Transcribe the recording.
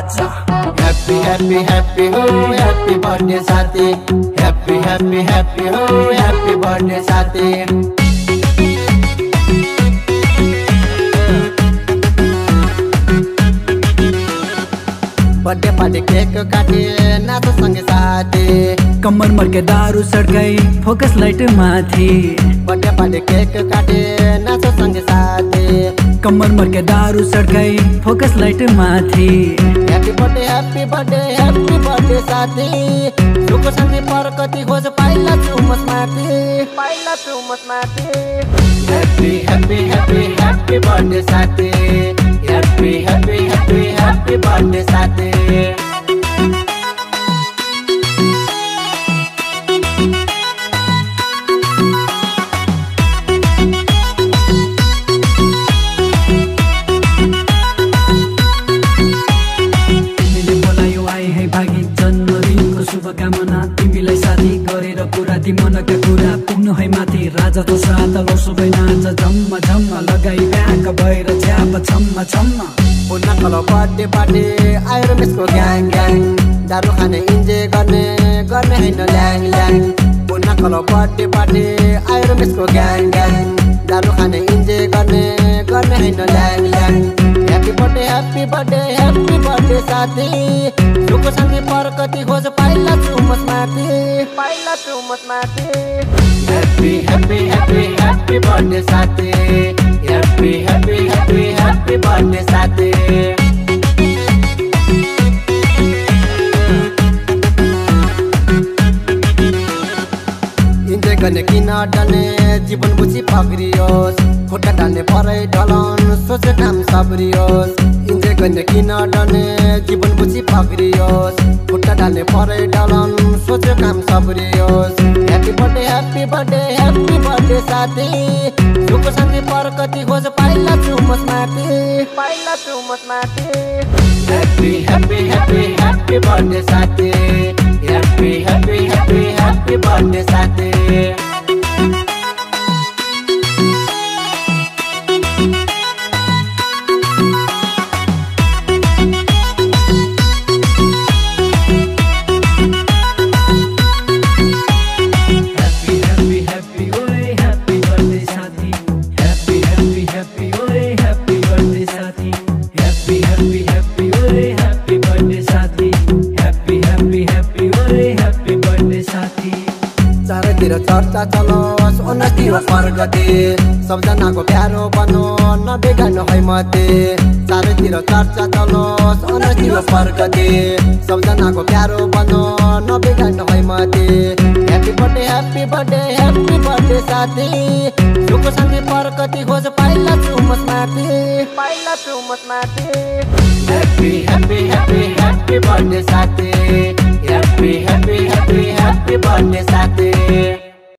Happy happy happy ho happy birthday साथी Happy happy happy ho happy birthday साथी birthday party cake काटे नाचो सँगै साथी कम्मर मर्के दारू सड्काई फोकस लाइट माथि बर्थडे पार्टी केक काटे नाचो सँगै साथी कम्मर मर्के दारू सड्काई फोकस लाइट माथि हैप्पी बर्थडे साथी सुख शान्ति प्रगति खोज पाइला चुमस माथि happy happy happy happy birthday साथी happy happy happy happy birthday साथी शुभकामना तिमीलाई साथी गरेर पुरा ती मनका कुरा पुग्नु है माथि राजा तो साथ लसुबै नाच झम्म झम्म लगाई ब्याक भएर छ्याप छम्म छम्म पुन्ना कलो बर्थडे पार्टी आएर मिसको ग्याङ ग्याङ दारू खाने इन्जोय गर्ने हैन ल्याङ ल्याङ पुन्ना कलो बर्थडे पार्टी आएर मिसको ग्याङ ग्याङ दारू खाने इन्जोय गर्ने हैन ल्याङ ल्याङ हैप्पी बर्थडे साथी सुख शान्ति प्रगति खोज पाइला चुमस माथि happy happy happy happy birthday साथी happy happy happy happy birthday साथी इन्जोय गर्ने किन डल्ने जीवन बुझी पक्रियोस् खुट्टा डाल्ने परै ढलन सोचे काम सब्रियोस् इन्जोय गर्ने किन डल्ने जीवन बुझी पक्रियोस् खुट्टा डाल्ने परै ढलन सोचे काम सब्रियोस् हैप्पी बर्थडे साथी सुख शान्ति प्रगति खोज पाइला चुमस माथि happy happy happy happy birthday साथी happy happy happy happy birthday साथी चारैतिर चर्चा चलोस् उन्नति होस् प्रगति सबजनाको प्यारो बनो नबिगाड्नु है मते चारैतिर चर्चा चलोस् उन्नति होस् प्रगति सबजनाको प्यारो बनो नबिगाड्नु है मते हैप्पी बर्थडे साथी सुख शान्ति प्रगति खोज पाइला चुमस माथि happy happy happy happy birthday साथी happy happy happy happy birthday साथी